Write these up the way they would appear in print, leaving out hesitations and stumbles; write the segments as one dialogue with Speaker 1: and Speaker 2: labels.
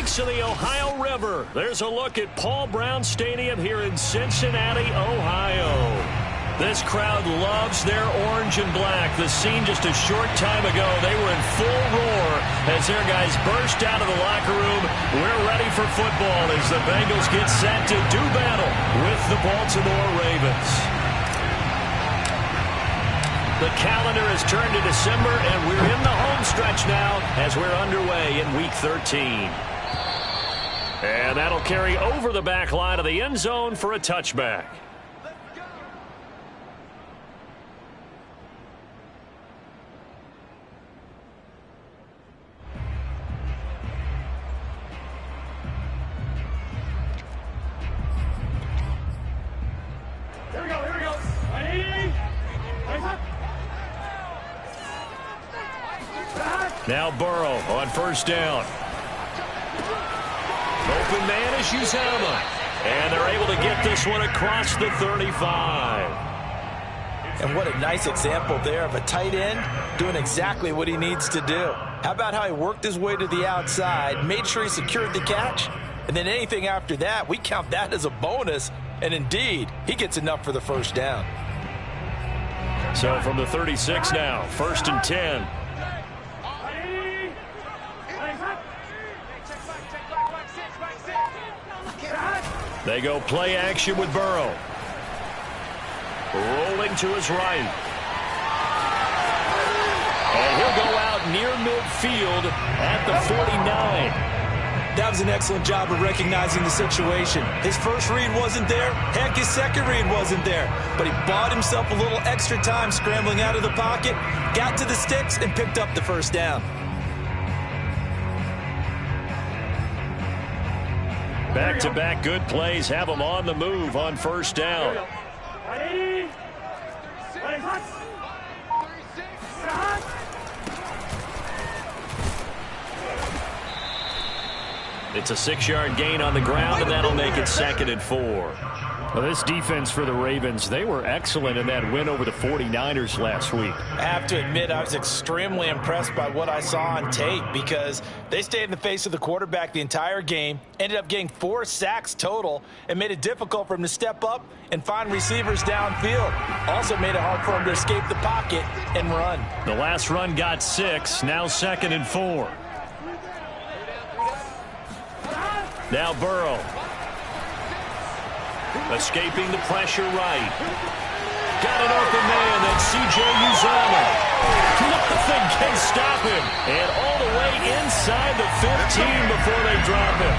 Speaker 1: banks of the Ohio River. There's a look at Paul Brown Stadium here in Cincinnati, Ohio. This crowd loves their orange and black. The scene just a short time ago, they were in full roar as their guys burst out of the locker room. We're ready for football as the Bengals get set to do battle with the Baltimore Ravens. The calendar has turned to December, and we're in the home stretch now as we're underway in Week 13. And that'll carry over the back line of the end zone for a touchback.
Speaker 2: Here we go. Ready?
Speaker 1: Now Burrow on first down. Open man is Uzama. And they're able to get this one across the 35.
Speaker 3: And what a nice example there of a tight end doing exactly what he needs to do. How about how he worked his way to the outside, made sure he secured the catch, and then anything after that, we count that as a bonus. And indeed, he gets enough for the first down.
Speaker 1: So from the 36 now, 1st and 10. They go play action with Burrow. Rolling to his right. And he'll go out near midfield at the 49.
Speaker 3: That was an excellent job of recognizing the situation. His first read wasn't there. Heck, his second read wasn't there. But he bought himself a little extra time scrambling out of the pocket, got to the sticks, and picked up the first down.
Speaker 1: Back-to-back good plays have them on the move on first down. It's a 6-yard gain on the ground, and that'll make it 2nd and 4. Well, this defense for the Ravens, they were excellent in that win over the 49ers last week.
Speaker 3: I have to admit, I was extremely impressed by what I saw on tape because they stayed in the face of the quarterback the entire game, ended up getting 4 sacks total, and made it difficult for him to step up and find receivers downfield. Also made it hard for him to escape the pocket and run.
Speaker 1: The last run got 6, now 2nd and 4. Now Burrow. Escaping the pressure right. Got an open man. That's C.J. Uzama. Nothing can stop him. And all the way inside the 15 before they drop him.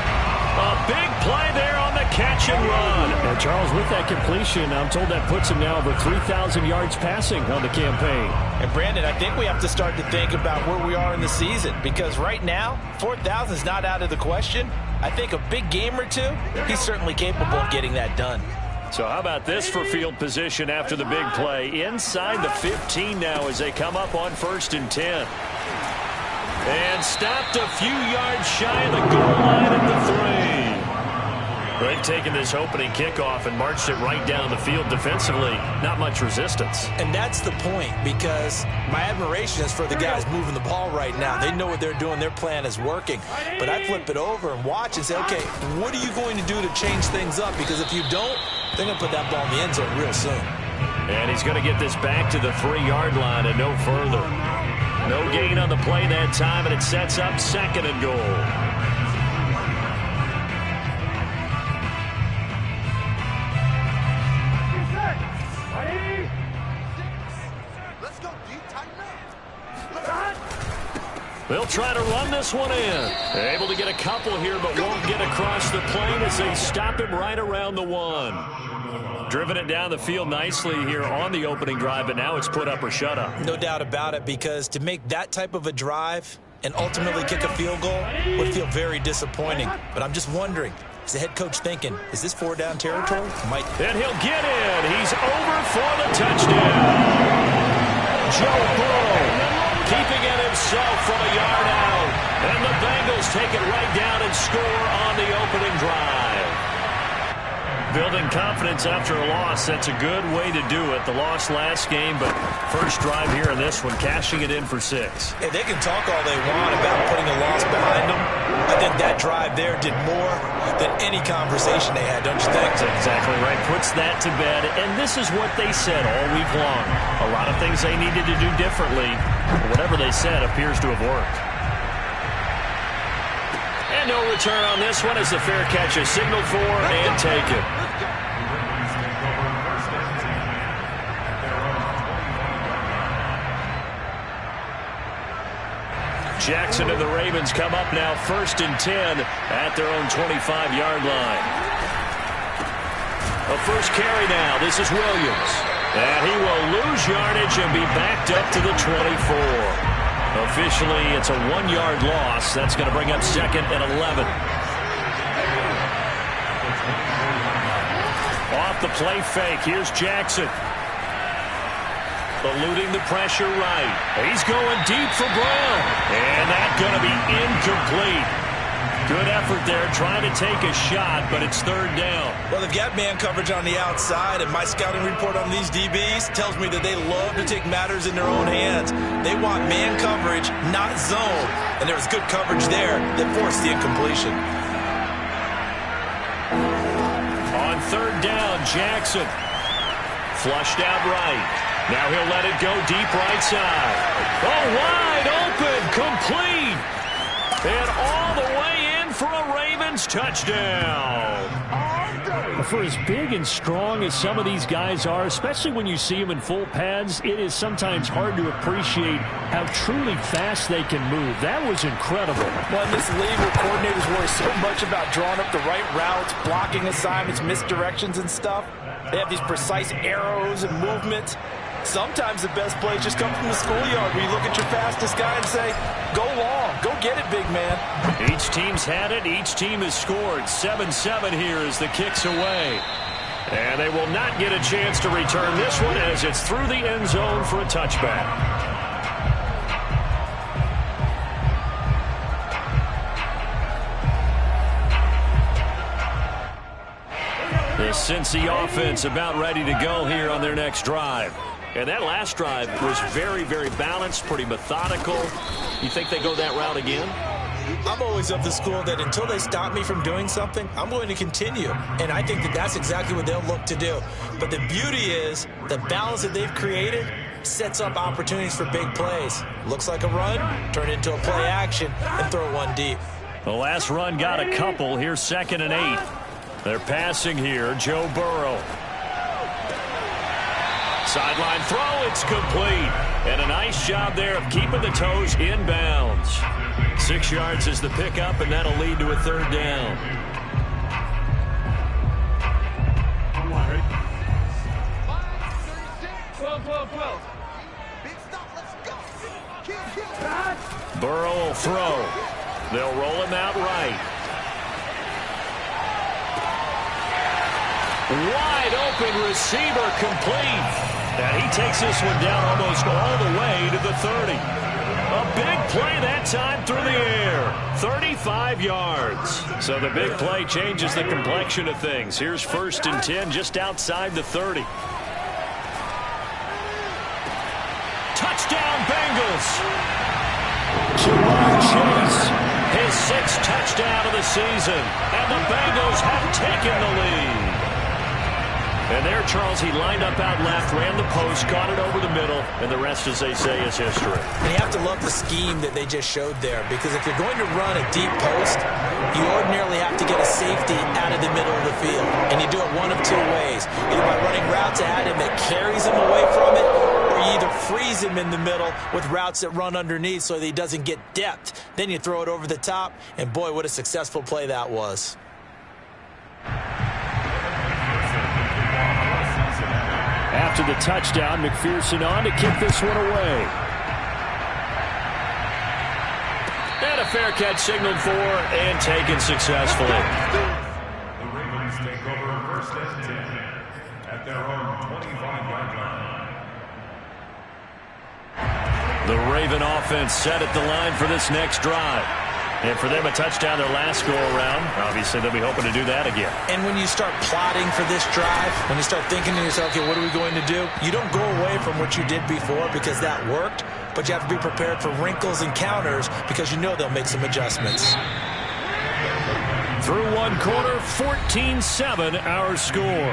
Speaker 1: A big play there on the catch and run.
Speaker 4: And Charles, with that completion, I'm told that puts him now over 3,000 yards passing on the campaign.
Speaker 3: And Brandon, I think we have to start to think about where we are in the season because right now, 4,000 is not out of the question. I think a big game or two, he's certainly capable of getting that done.
Speaker 1: So how about this for field position after the big play? Inside the 15 now as they come up on 1st and 10. And stopped a few yards shy of the goal line at the 3. They've taken this opening kickoff and marched it right down the field defensively. Not much resistance.
Speaker 3: And that's the point because my admiration is for the guys moving the ball right now. They know what they're doing. Their plan is working. But I flip it over and watch and say, okay, what are you going to do to change things up? Because if you don't, they're going to put that ball in the end zone real soon.
Speaker 1: And he's going to get this back to the 3-yard line and no further. No gain on the play that time, and it sets up 2nd and goal. They'll try to run this one in. They're able to get a couple here, but won't get across the plane as they stop him right around the 1. Driven it down the field nicely here on the opening drive, but now it's put up or shut up.
Speaker 3: No doubt about it, because to make that type of a drive and ultimately kick a field goal would feel very disappointing. But I'm just wondering, is the head coach thinking, is this 4-down territory?
Speaker 1: And he'll get in. He's over for the touchdown. Joe Burrow keeping it himself from a yard out. And the Bengals take it right down and score on the opening drive. Building confidence after a loss, that's a good way to do it. The loss last game, but first drive here in this one, cashing it in for 6.
Speaker 3: Hey, they can talk all they want about putting a loss behind them. I think that drive there did more than any conversation they had, don't you think?
Speaker 1: That's exactly right. Puts that to bed, and this is what they said all week long. A lot of things they needed to do differently. Whatever they said appears to have worked. And no return on this one as the fair catch is signaled for and taken. Jackson and the Ravens come up now 1st and 10 at their own 25-yard line. A first carry now. This is Williams. And he will lose yardage and be backed up to the 24. Officially, it's a 1-yard loss. That's going to bring up 2nd and 11. Off the play fake. Here's Jackson. Eluding the pressure right. He's going deep for Brown. And that's going to be incomplete. Good effort there trying to take a shot, but it's 3rd down.
Speaker 3: Well, they've got man coverage on the outside, and my scouting report on these DBs tells me that they love to take matters in their own hands. They want man coverage, not zone. And there was good coverage there that forced the incompletion.
Speaker 1: On 3rd down, Jackson. Flushed out right. Now he'll let it go deep right side. Oh, wide open, complete. And all the way in for a Ravens touchdown.
Speaker 4: For as big and strong as some of these guys are, especially when you see them in full pads, it is sometimes hard to appreciate how truly fast they can move. That was incredible.
Speaker 3: Well, in this league where coordinators worry so much about drawing up the right routes, blocking assignments, misdirections and stuff, they have these precise arrows and movements. Sometimes the best plays just come from the schoolyard where you look at your fastest guy and say, go long, go get it, big man.
Speaker 1: Each team's had it. Each team has scored. 7-7 here as the kick's away. And they will not get a chance to return this one as it's through the end zone for a touchback. The Cincy offense about ready to go here on their next drive. And that last drive was very, very balanced, pretty methodical. You think they go that route again?
Speaker 3: I'm always of the school that until they stop me from doing something, I'm going to continue. And I think that that's exactly what they'll look to do. But the beauty is the balance that they've created sets up opportunities for big plays. Looks like a run, turn it into a play action, and throw one deep.
Speaker 1: The last run got a couple. Here's 2nd and 8. They're passing here. Joe Burrow. Sideline throw, it's complete. And a nice job there of keeping the toes inbounds. 6 yards is the pickup, and that'll lead to a 3rd down. Burrow will throw. They'll roll him out right. Wide open receiver complete. And he takes this one down almost all the way to the 30. A big play that time through the air. 35 yards. So the big play changes the complexion of things. Here's 1st and 10 just outside the 30. Touchdown Bengals. Jamar Chase. His 6th touchdown of the season. And the Bengals have taken the lead. And there, Charles, he lined up out left, ran the post, caught it over the middle, and the rest, as they say, is history.
Speaker 3: And you have to love the scheme that they just showed there, because if you're going to run a deep post, you ordinarily have to get a safety out of the middle of the field. And you do it one of 2 ways. Either by running routes at him that carries him away from it, or you either freeze him in the middle with routes that run underneath so that he doesn't get depth. Then you throw it over the top, and boy, what a successful play that was.
Speaker 4: After the touchdown, McPherson on to kick this one away.
Speaker 1: And a fair catch signaled for and taken successfully.
Speaker 2: The Ravens take over 1st and 10 at their own 25-yard line.
Speaker 1: The Raven offense set at the line for this next drive. And for them, a touchdown their last go-around. Obviously, they'll be hoping to do that again.
Speaker 3: And when you start plotting for this drive, when you start thinking to yourself, okay, what are we going to do? You don't go away from what you did before because that worked, but you have to be prepared for wrinkles and counters because you know they'll make some adjustments.
Speaker 1: Through one quarter, 14-7 our score.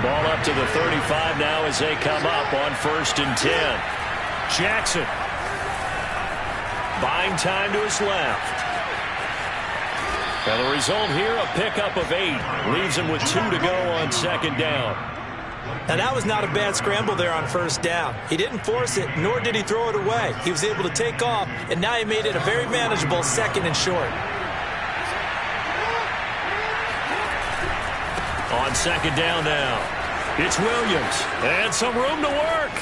Speaker 1: Ball up to the 35 now as they come up on 1st and 10. Jackson. Buying time to his left. And the result here, a pickup of 8. Leaves him with 2 to go on 2nd down.
Speaker 3: Now, that was not a bad scramble there on 1st down. He didn't force it, nor did he throw it away. He was able to take off, and now he made it a very manageable 2nd and short.
Speaker 1: On 2nd down now, it's Williams. And some room to work.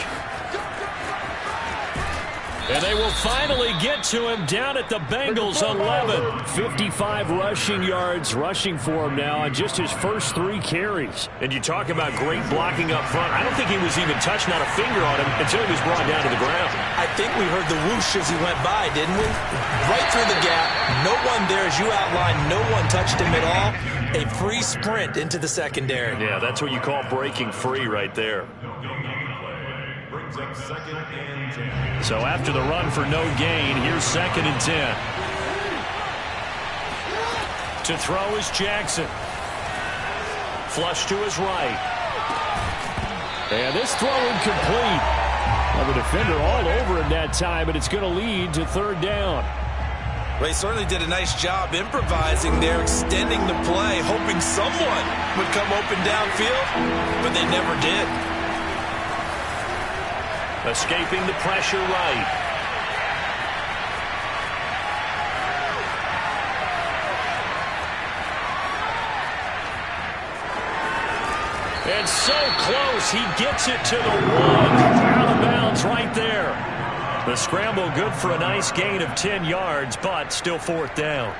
Speaker 1: And they will finally get to him down at the Bengals 11. 55 rushing yards rushing for him now on just his first 3 carries. And you talk about great blocking up front. I don't think he was even touched, not a finger on him, until he was brought down to the ground.
Speaker 3: I think we heard the whoosh as he went by, didn't we? Right through the gap. No one there, as you outlined. No one touched him at all. A free sprint into the secondary.
Speaker 1: Yeah, that's what you call breaking free right there. So after the run for no gain, here's 2nd and 10. To throw is Jackson. Flush to his right. And this throw incomplete. Well, the defender all over him that time, but it's going to lead to 3rd down.
Speaker 3: Well, he certainly did a nice job improvising there, extending the play, hoping someone would come open downfield, but they never did.
Speaker 1: Escaping the pressure right. And so close, he gets it to the 1. Out of bounds right there. The scramble good for a nice gain of 10 yards, but still 4th down.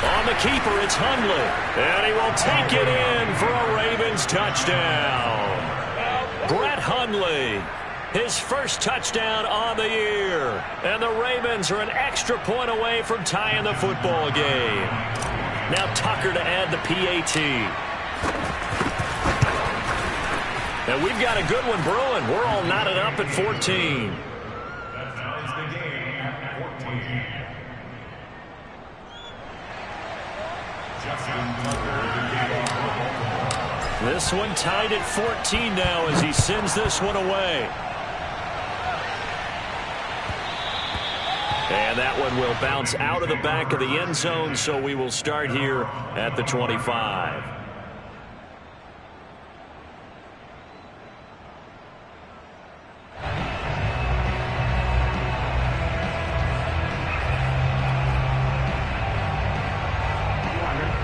Speaker 1: On the keeper, it's Hundley. And he will take it in for a Ravens touchdown. Brett Hundley, his first touchdown on the year. And the Ravens are an extra point away from tying the football game. Now Tucker to add the PAT. And we've got a good one brewing. We're all knotted up at 14.
Speaker 2: That ties the game at 14.
Speaker 1: This one tied at 14 now as he sends this one away. And that one will bounce out of the back of the end zone, so we will start here at the 25.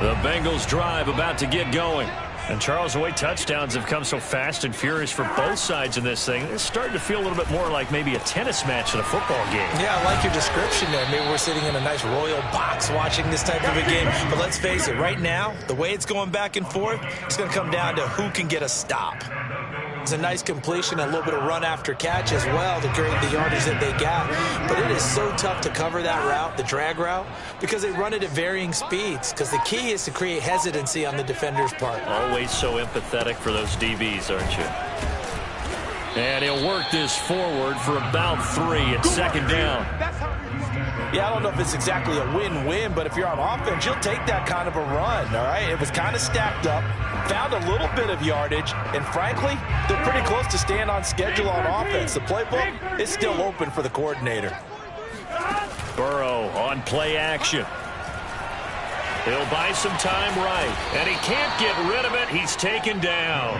Speaker 1: The Bengals drive about to get going. And, Charles, the way touchdowns have come so fast and furious for both sides in this thing, it's starting to feel a little bit more like maybe a tennis match than a football game.
Speaker 3: Yeah, I like your description there. Maybe we're sitting in a nice royal box watching this type of a game. But let's face it, right now, the way it's going back and forth, it's going to come down to who can get a stop. It's a nice completion, a little bit of run after catch as well to create the yardage that they got. But it is so tough to cover that route, the drag route, because they run it at varying speeds. Because the key is to create hesitancy on the defender's part.
Speaker 1: Always so empathetic for those DBs, aren't you? And he'll work this forward for about 3 at 2nd down.
Speaker 3: Yeah, I don't know if it's exactly a win-win, but if you're on offense, you'll take that kind of a run, all right? It was kind of stacked up, found a little bit of yardage, and frankly, they're pretty close to staying on schedule on offense. The playbook is still open for the coordinator.
Speaker 1: Burrow on play action. He'll buy some time right, and he can't get rid of it. He's taken down.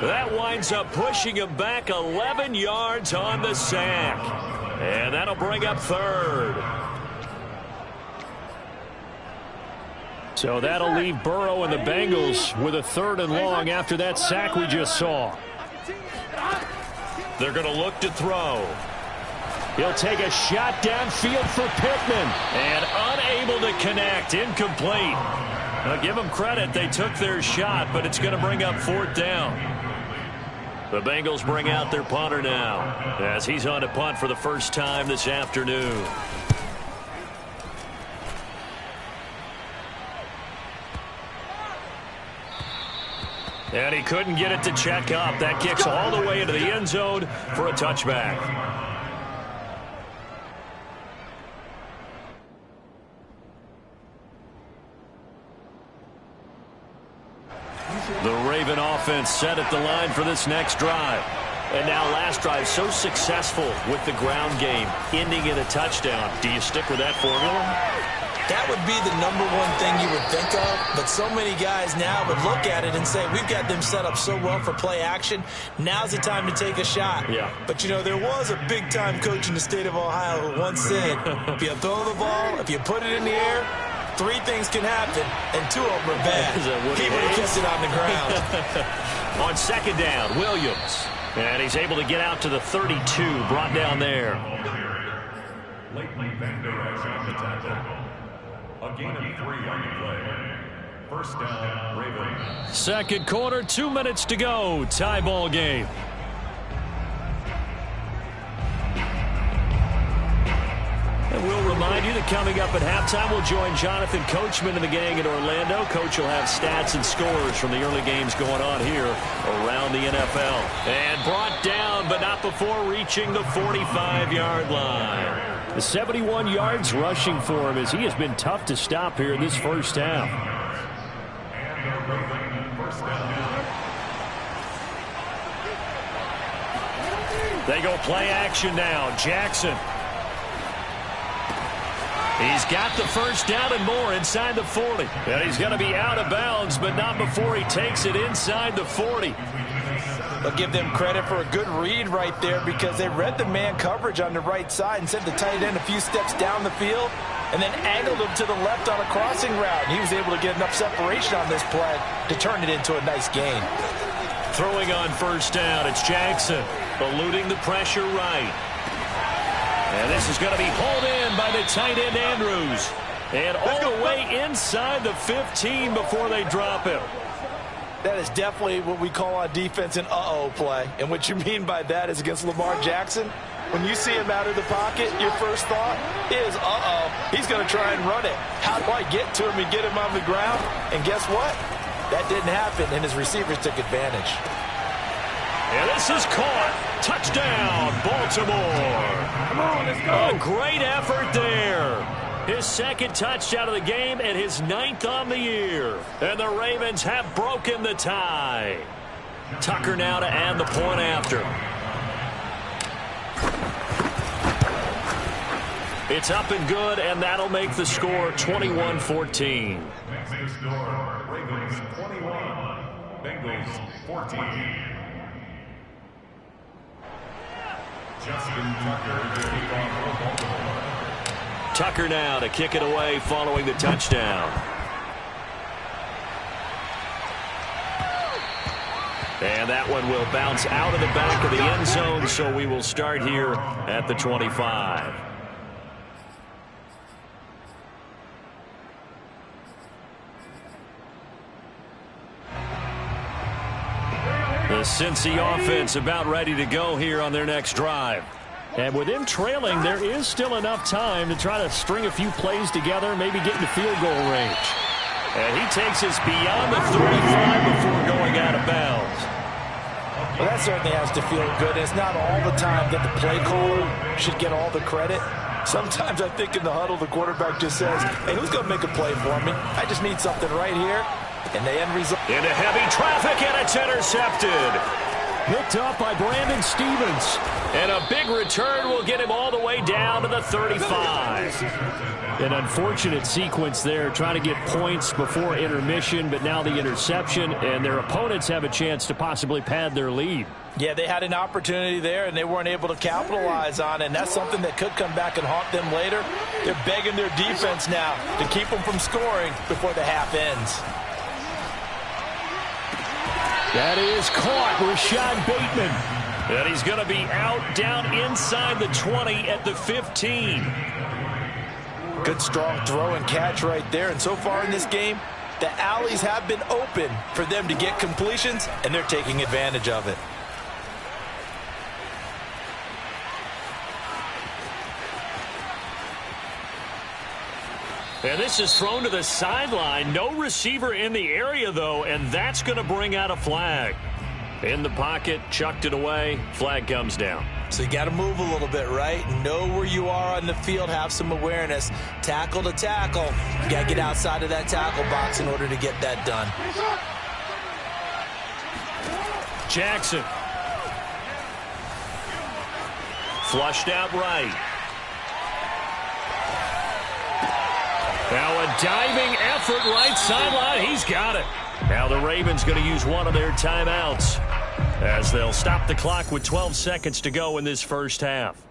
Speaker 1: That winds up pushing him back 11 yards on the sack. And that'll bring up 3rd.
Speaker 4: So that'll leave Burrow and the Bengals with a 3rd and long after that sack we just saw.
Speaker 1: They're going to look to throw.
Speaker 4: He'll take a shot downfield for Pittman.
Speaker 1: And unable to connect. Incomplete. Now give them credit. They took their shot, but it's going to bring up 4th down. The Bengals bring out their punter now as he's on to punt for the first time this afternoon. And he couldn't get it to check up. That kicks all the way into the end zone for a touchback. The Raven offense set at the line for this next drive. And now last drive so successful with the ground game, ending in a touchdown. Do you stick with that formula?
Speaker 3: That would be the #1 thing you would think of, but so many guys now would look at it and say, we've got them set up so well for play action. Now's the time to take a shot.
Speaker 1: Yeah.
Speaker 3: But, you know, there was a big-time coach in the state of Ohio who once said, if you throw the ball, if you put it in the air, 3 things can happen, and 2 of them are bad. He would have kept it on the ground.
Speaker 1: On 2nd down, Williams. And he's able to get out to the 32, brought down there.
Speaker 2: Lately, Bender has on the tackle. A gain of 3 on the play. 1st down, Ravens.
Speaker 4: 2nd quarter, 2 minutes to go. Tie ball game.
Speaker 1: And we'll remind you that coming up at halftime, we'll join Jonathan Coachman and the gang in Orlando. Coach will have stats and scores from the early games going on here around the NFL. And brought down, but not before reaching the 45-yard line.
Speaker 4: The 71 yards rushing for him as he has been tough to stop here in this first half.
Speaker 1: They go play action now. Jackson. He's got the first down and more inside the 40. And he's going to be out of bounds, but not before he takes it inside the 40.
Speaker 3: I'll give them credit for a good read right there because they read the man coverage on the right side and sent the tight end a few steps down the field and then angled him to the left on a crossing route. And he was able to get enough separation on this play to turn it into a nice gain.
Speaker 1: Throwing on 1st down, it's Jackson, eluding the pressure right. And this is going to be hauled in by the tight end Andrews. And all the way inside the 15 before they drop him.
Speaker 3: That is definitely what we call on defense an uh-oh play. And what you mean by that is against Lamar Jackson, when you see him out of the pocket, your first thought is, uh-oh, he's going to try and run it. How do I get to him and get him on the ground? And guess what? That didn't happen, and his receivers took advantage.
Speaker 1: And this is caught. Touchdown, Baltimore.
Speaker 2: Come on, let's go.
Speaker 1: A great effort there. His 2nd touchdown of the game and his 9th on the year. And the Ravens have broken the tie. Tucker now to add the point after. It's up and good, and that'll make the score 21-14.
Speaker 2: Makes the score Ravens 21, Bengals 14. Justin Tucker to kick off for Baltimore.
Speaker 1: Tucker now to kick it away following the touchdown. And that one will bounce out of the back of the end zone, so we will start here at the 25. The Cincy offense about ready to go here on their next drive.
Speaker 4: And with them trailing, there is still enough time to try to string a few plays together, maybe get into field goal range.
Speaker 1: And he takes us beyond the 35 before going out of bounds.
Speaker 3: Well, that certainly has to feel good. It's not all the time that the play caller should get all the credit. Sometimes I think in the huddle, the quarterback just says, hey, who's going to make a play for me? I just need something right here. And the end result.
Speaker 1: Into heavy traffic, and it's intercepted.
Speaker 4: Picked up by Brandon Stevens.
Speaker 1: And a big return will get him all the way down to the 35.
Speaker 4: An unfortunate sequence there, trying to get points before intermission, but now the interception, and their opponents have a chance to possibly pad their lead.
Speaker 3: Yeah, they had an opportunity there, and they weren't able to capitalize on it, and that's something that could come back and haunt them later. They're begging their defense now to keep them from scoring before the half ends.
Speaker 4: That is caught, Rashad Bateman.
Speaker 1: And he's going to be out down inside the 20 at the 15.
Speaker 3: Good strong throw and catch right there. And so far in this game, the alleys have been open for them to get completions, and they're taking advantage of it.
Speaker 1: And this is thrown to the sideline. No receiver in the area, though, and that's going to bring out a flag. In the pocket, chucked it away, flag comes down.
Speaker 3: So you got to move a little bit, right? Know where you are on the field, have some awareness. Tackle to tackle. You got to get outside of that tackle box in order to get that done.
Speaker 1: Jackson. Flushed out right. Now a diving effort right sideline. He's got it. Now the Ravens going to use one of their timeouts as they'll stop the clock with 12 seconds to go in this first half.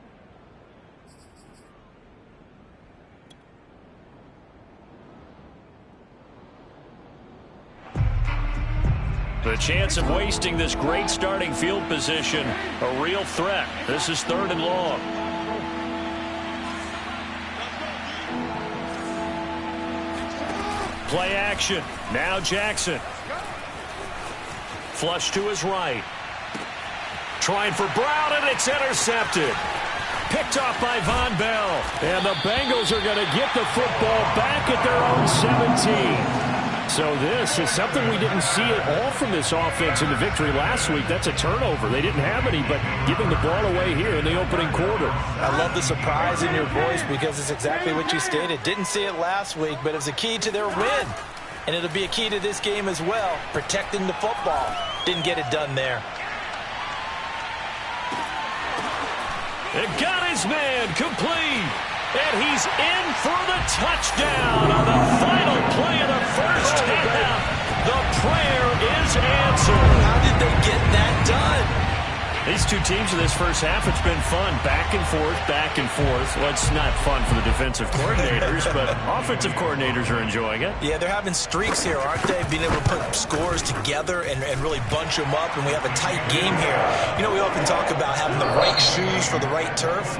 Speaker 1: The chance of wasting this great starting field position, a real threat. This is 3rd and long. Play action. Now Jackson. Flush to his right. Trying for Brown, and it's intercepted. Picked off by Von Bell.
Speaker 4: And the Bengals are going to get the football back at their own 17. So this is something we didn't see at all from this offense in the victory last week. That's a turnover. They didn't have any, but giving the ball away here in the opening quarter.
Speaker 3: I love the surprise in your voice because it's exactly what you stated. Didn't see it last week, but it's a key to their win. And it'll be a key to this game as well, protecting the football. Didn't get it done there.
Speaker 1: It got his man complete. And he's in for the touchdown on the final play of the first half. The prayer is answered.
Speaker 3: How did they get that done?
Speaker 1: These two teams in this first half, it's been fun. Back and forth, back and forth. Well, it's not fun for the defensive coordinators, but offensive coordinators are enjoying it.
Speaker 3: Yeah, they're having streaks here, aren't they? Being able to put scores together and really bunch them up, and we have a tight game here. You know, we often talk about having the right shoes for the right turf.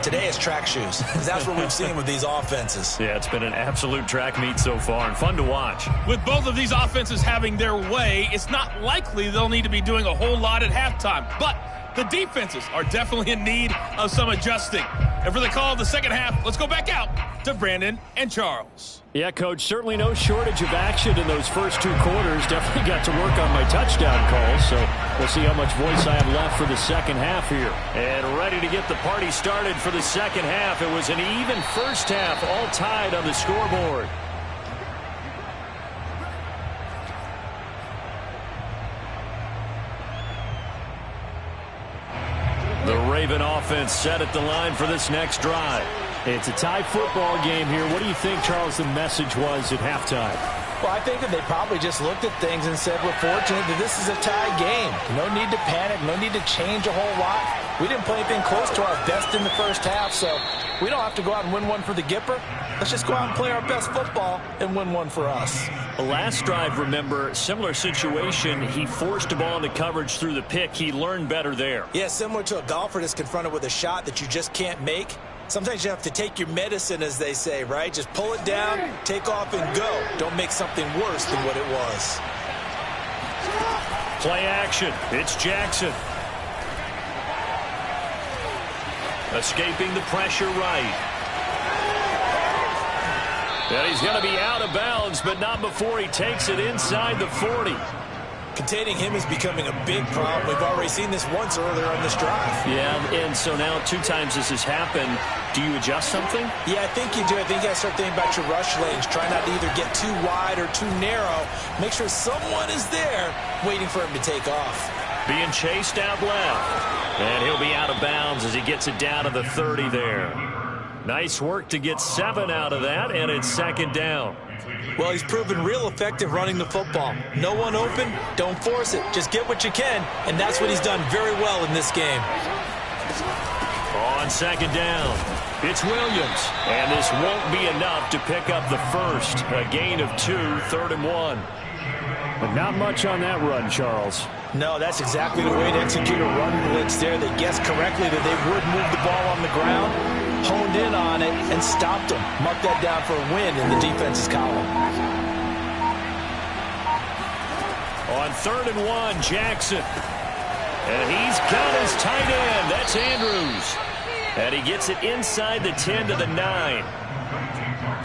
Speaker 3: Today it's track shoes. That's what we've seen with these offenses.
Speaker 1: Yeah, it's been an absolute track meet so far and fun to watch.
Speaker 5: With both of these offenses having their way, it's not likely they'll need to be doing a whole lot at halftime. But the defenses are definitely in need of some adjusting. And for the call of the second half, let's go back out to Brandon and Charles.
Speaker 4: Yeah, Coach, certainly no shortage of action in those first 2 quarters. Definitely got to work on my touchdown calls, so we'll see how much voice I have left for the second half here.
Speaker 1: And ready to get the party started for the second half. It was an even first half, all tied on the scoreboard. The Raven offense set at the line for this next drive.
Speaker 4: It's a tie football game here. What do you think, Charles, the message was at halftime?
Speaker 3: Well, I think that they probably just looked at things and said, we're fortunate that this is a tie game. No need to panic. No need to change a whole lot. We didn't play anything close to our best in the first half, so we don't have to go out and win one for the Gipper. Let's just go out and play our best football and win one for us.
Speaker 1: The last drive, remember, similar situation. He forced a ball into coverage through the pick. He learned better there.
Speaker 3: Yeah, similar to a golfer that's confronted with a shot that you just can't make. Sometimes you have to take your medicine, as they say, right? Just pull it down, take off, and go. Don't make something worse than what it was.
Speaker 1: Play action. It's Jackson. Escaping the pressure right. And he's going to be out of bounds, but not before he takes it inside the 40.
Speaker 3: Containing him is becoming a big problem. We've already seen this once earlier on this drive.
Speaker 1: Yeah, and so now 2 times this has happened. Do you adjust something?
Speaker 3: Yeah, I think you do. I think you got to start thinking about your rush lanes. Try not to either get too wide or too narrow. Make sure someone is there waiting for him to take off.
Speaker 1: being chased out left. And he'll be out of bounds as he gets it down to the 30 there. Nice work to get 7 out of that, and it's second down.
Speaker 3: Well, he's proven real effective running the football. No one open, don't force it. Just get what you can, and that's what he's done very well in this game.
Speaker 1: On second down, it's Williams. And this won't be enough to pick up the first. A gain of 2, 3rd and 1.
Speaker 4: But not much on that run, Charles.
Speaker 3: No, that's exactly the way to execute a run blitz there. They guessed correctly that they would move the ball on the ground, honed in on it, and stopped them. Mark that down for a win in the defense's column.
Speaker 1: On 3rd and 1, Jackson. And he's got his tight end. That's Andrews. And he gets it inside the 10 to the 9.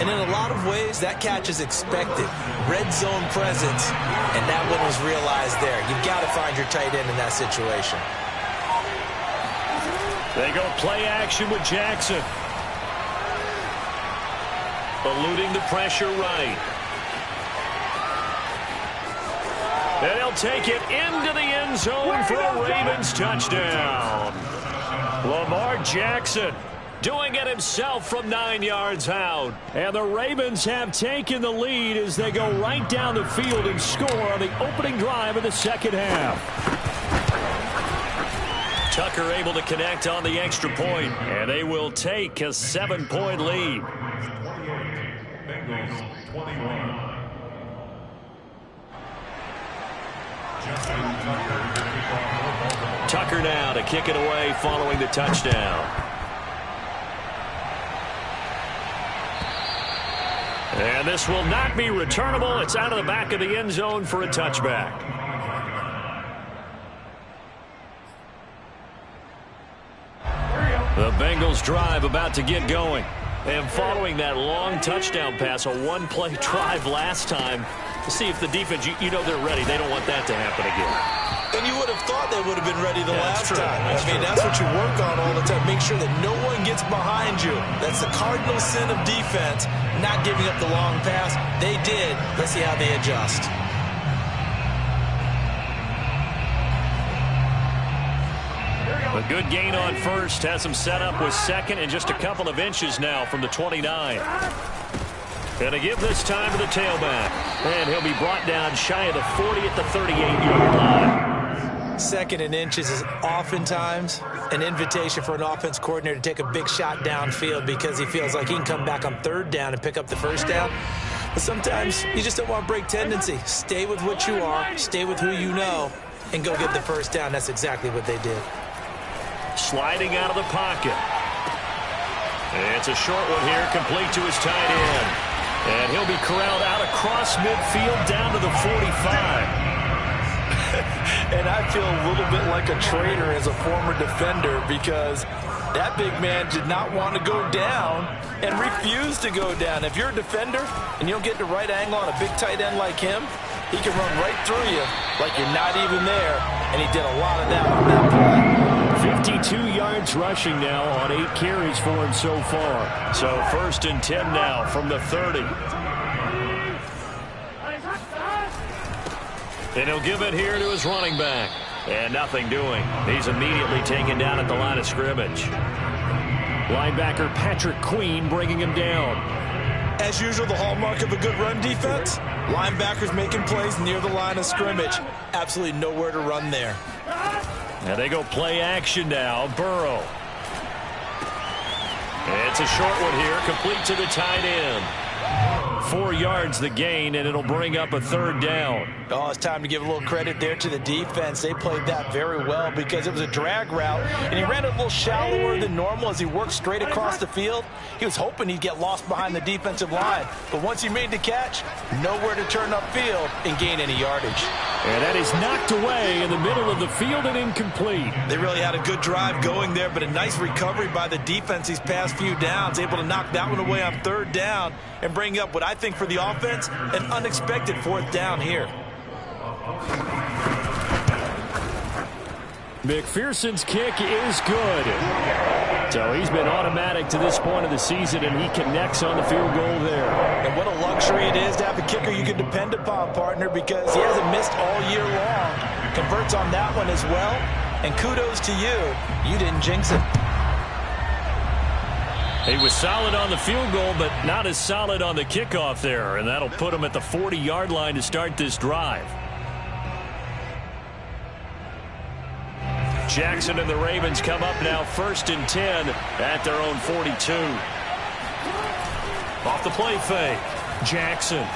Speaker 3: And in a lot of ways, that catch is expected. Red zone presence, and that one was realized there. You've got to find your tight end in that situation.
Speaker 1: They go play action with Jackson. Eluding the pressure right. And he'll take it into the end zone for a Ravens touchdown. Lamar Jackson doing it himself from 9 yards out.
Speaker 4: And the Ravens have taken the lead as they go right down the field and score on the opening drive of the second half.
Speaker 1: Tucker able to connect on the extra point, and they will take a 7-point lead.
Speaker 2: 28, Bengals 21.
Speaker 1: Tucker now to kick it away following the touchdown. And this will not be returnable. It's out of the back of the end zone for a touchback. The Bengals drive about to get going. And following that long touchdown pass, a one-play drive last time, to see if the defense, you know they're ready. They don't want that to happen again.
Speaker 3: And you would have thought they would have been ready the last time. I mean, that's what you work on all the time. Make sure that no one gets behind you. That's the cardinal sin of defense, not giving up the long pass. They did. Let's see how they adjust.
Speaker 1: A good gain on first. Has him set up with second and just a couple of inches now from the 29. And to give this time to the tailback. And he'll be brought down shy of the 40 at the 38-yard line.
Speaker 3: Second and inches is oftentimes an invitation for an offense coordinator to take a big shot downfield because he feels like he can come back on 3rd down and pick up the first down. But sometimes you just don't want to break tendency. Stay with what you are, stay with who you know, and go get the first down. That's exactly what they did.
Speaker 1: Sliding out of the pocket. It's a short one here, complete to his tight end. And he'll be corralled out across midfield down to the 45.
Speaker 3: And I feel a little bit like a traitor as a former defender because that big man did not want to go down and refused to go down. If you're a defender and you don't get the right angle on a big tight end like him, he can run right through you like you're not even there. And he did a lot of that on that play.
Speaker 4: 52 yards rushing now on 8 carries for him so far.
Speaker 1: So 1st and 10 now from the 30. And he'll give it here to his running back. And nothing doing. He's immediately taken down at the line of scrimmage.
Speaker 4: Linebacker Patrick Queen bringing him down.
Speaker 3: As usual, the hallmark of a good run defense, linebackers making plays near the line of scrimmage. Absolutely nowhere to run there.
Speaker 1: And they go play action now. Burrow. It's a short one here, complete to the tight end. 4 yards the gain, and it'll bring up a 3rd down.
Speaker 3: Oh, it's time to give a little credit there to the defense. They played that very well because it was a drag route, and he ran a little shallower than normal as he worked straight across the field. He was hoping he'd get lost behind the defensive line, but once he made the catch, nowhere to turn upfield and gain any yardage.
Speaker 4: And that is knocked away in the middle of the field and incomplete.
Speaker 3: They really had a good drive going there, but a nice recovery by the defense these past few downs, able to knock that one away on 3rd down and bring up what I think for the offense, an unexpected 4th down here.
Speaker 4: McPherson's kick is good. So he's been automatic to this point of the season, and he connects on the field goal there.
Speaker 3: And what a luxury it is to have a kicker you can depend upon, partner, because he hasn't missed all year long. converts on that one as well. And kudos to you. You didn't jinx it.
Speaker 1: He was solid on the field goal, but not as solid on the kickoff there. And that'll put him at the 40-yard line to start this drive. Jackson and the Ravens come up now 1st and 10 at their own 42. Off the play fake. Jackson.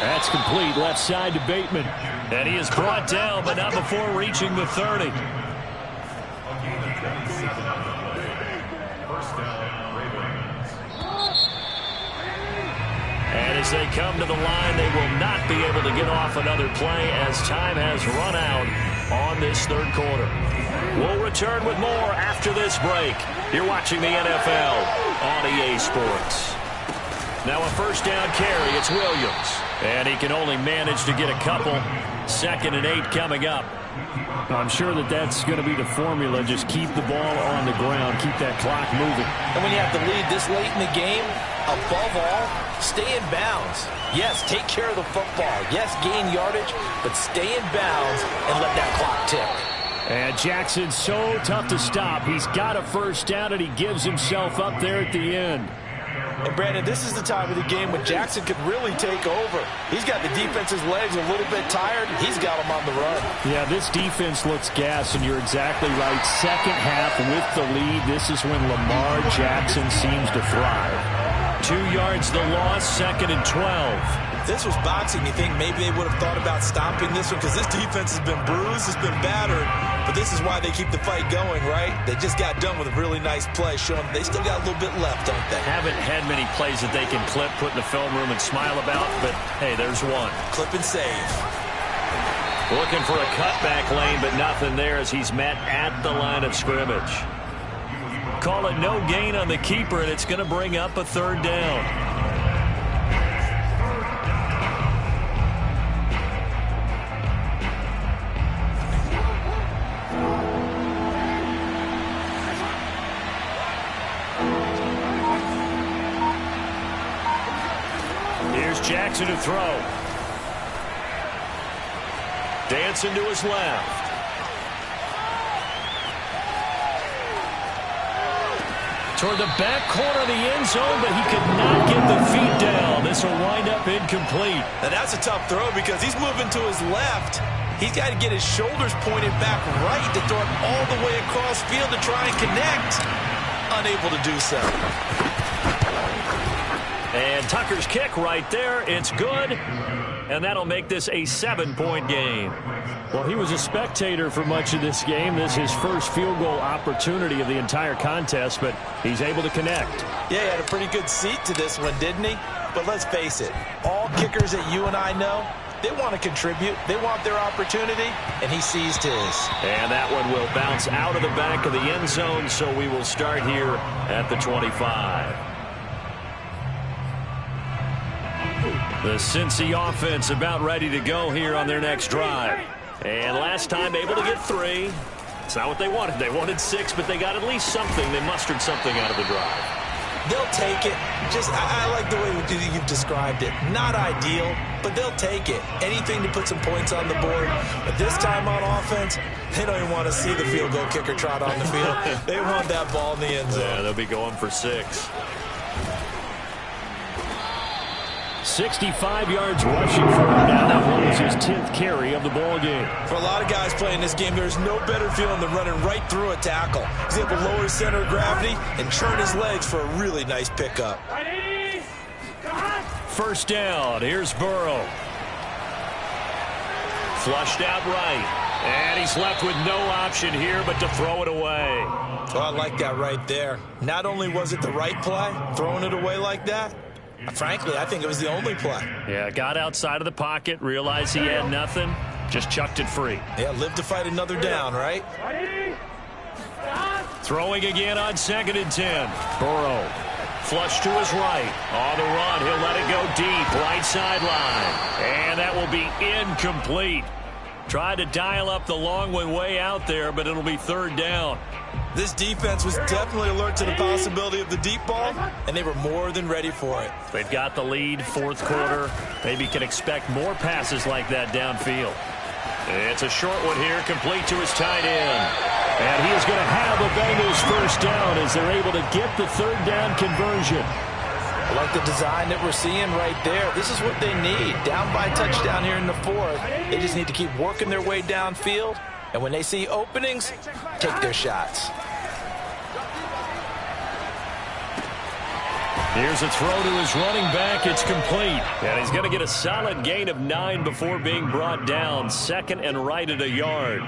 Speaker 4: That's complete left side to Bateman.
Speaker 1: And he is brought down, but not before reaching the 30. And as they come to the line, they will not be able to get off another play as time has run out on this third quarter. We'll return with more after this break. You're watching the NFL on EA Sports. Now a first down carry. It's Williams. And he can only manage to get a couple. 2nd and 8 coming up.
Speaker 4: I'm sure that's going to be the formula. Just keep the ball on the ground. Keep that clock moving.
Speaker 3: And when you have to lead this late in the game, above all, stay in bounds. Yes, take care of the football. Yes, gain yardage, but stay in bounds and let that clock tick.
Speaker 4: And Jackson's so tough to stop. He's got a first down, and he gives himself up there at the end.
Speaker 3: And, Brandon, this is the time of the game when Jackson could really take over. He's got the defense's legs a little bit tired. He's got them on the run.
Speaker 4: Yeah, this defense looks gassed, and you're exactly right. Second half with the lead, this is when Lamar Jackson seems to thrive.
Speaker 1: 2 yards the loss, 2nd and 12.
Speaker 3: If this was boxing, you think maybe they would have thought about stopping this one because this defense has been bruised, it's been battered. But this is why they keep the fight going, right? They just got done with a really nice play, showing they still got a little bit left, don't they?
Speaker 1: Haven't had many plays that they can clip, put in the film room, and smile about, but hey, there's one.
Speaker 3: Clip and save.
Speaker 1: Looking for a cutback lane, but nothing there as he's met at the line of scrimmage. Call it no gain on the keeper, and it's going to bring up a 3rd down. Here's Jackson to throw. Dancing to his left. Toward the back corner of the end zone, but he could not get the feet down. This will wind up incomplete.
Speaker 3: Now that's a tough throw because he's moving to his left. He's got to get his shoulders pointed back right to throw it all the way across field to try and connect. Unable to do so.
Speaker 1: And Tucker's kick right there. It's good. And that'll make this a 7-point game.
Speaker 4: Well, he was a spectator for much of this game. This is his first field goal opportunity of the entire contest, but he's able to connect.
Speaker 3: Yeah, he had a pretty good seat to this one, didn't he? But let's face it, all kickers that you and I know, they want to contribute. They want their opportunity, and he seized his.
Speaker 1: And that one will bounce out of the back of the end zone, so we will start here at the 25. The Cincy offense about ready to go here on their next drive. And last time able to get 3. It's not what they wanted. They wanted 6, but they got at least something. They mustered something out of the drive.
Speaker 3: They'll take it. I like the way you've described it. Not ideal, but they'll take it. Anything to put some points on the board. But this time on offense, they don't even want to see the field goal kicker trot on the field. They want that ball in the end zone.
Speaker 1: Yeah, they'll be going for 6.
Speaker 4: 65 yards rushing for him now. That was his 10th carry of the ball game.
Speaker 3: For a lot of guys playing this game, there's no better feeling than running right through a tackle. He's able to lower his center of gravity and churn his legs for a really nice pickup.
Speaker 1: First down. Here's Burrow. Flushed out right. And he's left with no option here but to throw it away.
Speaker 3: Oh, I like that right there. Not only was it the right play, throwing it away like that, frankly, I think it was the only play.
Speaker 1: Yeah, got outside of the pocket, realized he had nothing, just chucked it free.
Speaker 3: Yeah, live to fight another down, right?
Speaker 1: Throwing again on 2nd and 10. Burrow, flush to his right. On the run, he'll let it go deep, right sideline. And that will be incomplete. Tried to dial up the long one way out there, but it'll be 3rd down.
Speaker 3: This defense was definitely alert to the possibility of the deep ball, and they were more than ready for it.
Speaker 1: They've got the lead, fourth quarter. Maybe can expect more passes like that downfield. It's a short one here, complete to his tight end.
Speaker 4: And he is going to have a Bengals first down as they're able to get the third down conversion.
Speaker 3: I like the design that we're seeing right there. This is what they need. Down by a touchdown here in the fourth. They just need to keep working their way downfield. And when they see openings, take their shots.
Speaker 1: Here's a throw to his running back. It's complete. And he's going to get a solid gain of 9 before being brought down. Second and right at a yard.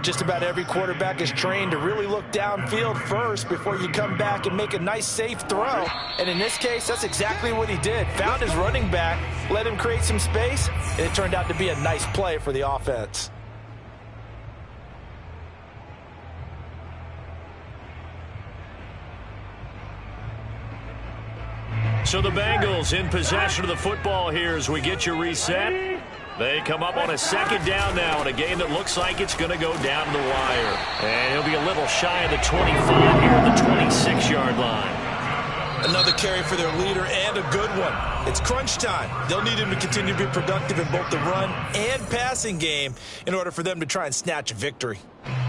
Speaker 3: Just about every quarterback is trained to really look downfield first before you come back and make a nice, safe throw. And in this case, that's exactly what he did. Found his running back, let him create some space, and it turned out to be a nice play for the offense.
Speaker 1: So the Bengals in possession of the football here as we get you reset. They come up on a second down now in a game that looks like it's going to go down to the wire. And he'll be a little shy of the 25 here at the 26-yard line.
Speaker 3: Another carry for their leader and a good one. It's crunch time. They'll need him to continue to be productive in both the run and passing game in order for them to try and snatch a victory.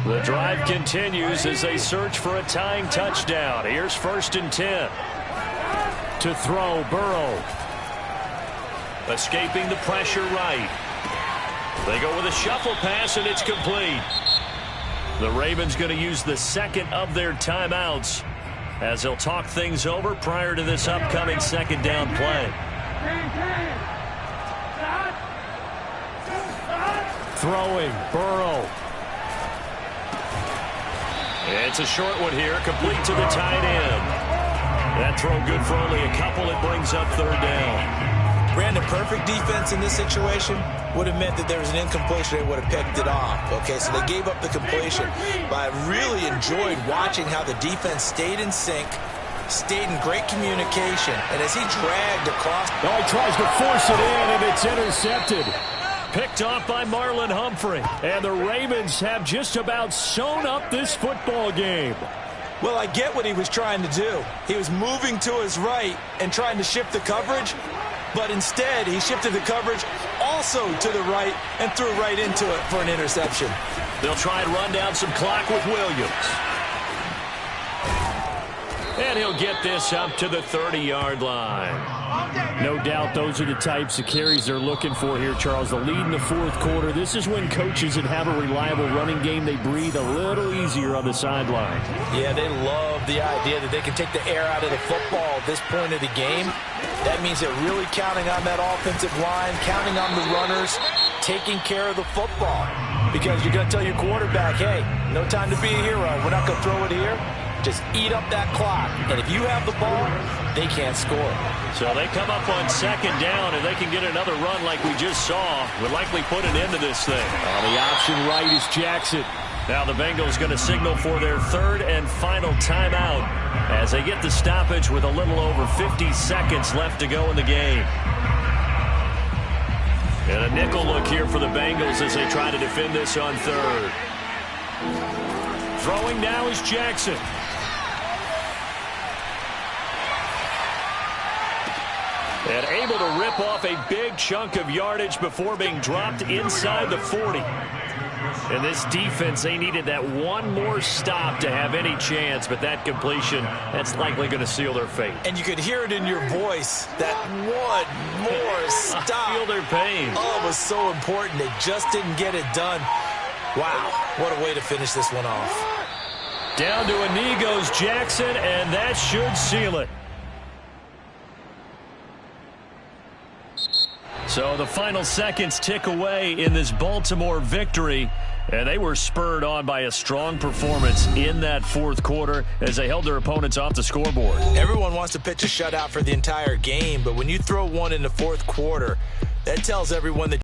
Speaker 1: The drive continues as they search for a tying touchdown. Here's 1st and 10.
Speaker 4: To throw, Burrow.
Speaker 1: Escaping the pressure right. They go with a shuffle pass, and it's complete. The Ravens going to use the second of their timeouts as they'll talk things over prior to this upcoming second down play.
Speaker 4: Throwing, Burrow.
Speaker 1: It's a short one here, complete to the tight end. That throw good for only a couple. It brings up third down.
Speaker 3: Brandon, perfect defense in this situation would have meant that there was an incompletion. They would have picked it off. Okay, so they gave up the completion. But I really enjoyed watching how the defense stayed in sync, stayed in great communication, and as he dragged across.
Speaker 4: Oh, he tries to force it in, and it's intercepted.
Speaker 1: Picked off by Marlon Humphrey.
Speaker 4: And the Ravens have just about sewn up this football game.
Speaker 3: Well, I get what he was trying to do. He was moving to his right and trying to shift the coverage, but instead he shifted the coverage also to the right and threw right into it for an interception.
Speaker 1: They'll try and run down some clock with Williams. And he'll get this up to the 30-yard line.
Speaker 4: No doubt those are the types of carries they're looking for here, Charles. The lead in the fourth quarter. This is when coaches that have a reliable running game, they breathe a little easier on the sideline.
Speaker 3: Yeah, they love the idea that they can take the air out of the football at this point of the game. That means they're really counting on that offensive line, counting on the runners, taking care of the football. Because you're going to tell your quarterback, hey, no time to be a hero. We're not going to throw it here. Just eat up that clock. And if you have the ball, they can't score.
Speaker 1: So they come up on second down, and they can get another run like we just saw. Would likely put an end to this thing.
Speaker 4: The option right is Jackson.
Speaker 1: Now the Bengals going to signal for their third and final timeout as they get the stoppage with a little over 50 seconds left to go in the game. And a nickel look here for the Bengals as they try to defend this on third.
Speaker 4: Throwing now is Jackson.
Speaker 1: And able to rip off a big chunk of yardage before being dropped inside the 40. And this defense, they needed that one more stop to have any chance, but that completion, that's likely going to seal their fate.
Speaker 3: And you could hear it in your voice, that one more stop.
Speaker 1: I feel their pain.
Speaker 3: Oh, it was so important. They just didn't get it done. Wow, what a way to finish this one off.
Speaker 1: Down to a knee goes Jackson, and that should seal it. So the final seconds tick away in this Baltimore victory, and they were spurred on by a strong performance in that fourth quarter as they held their opponents off the scoreboard.
Speaker 3: Everyone wants to pitch a shutout for the entire game, but when you throw one in the fourth quarter, that tells everyone that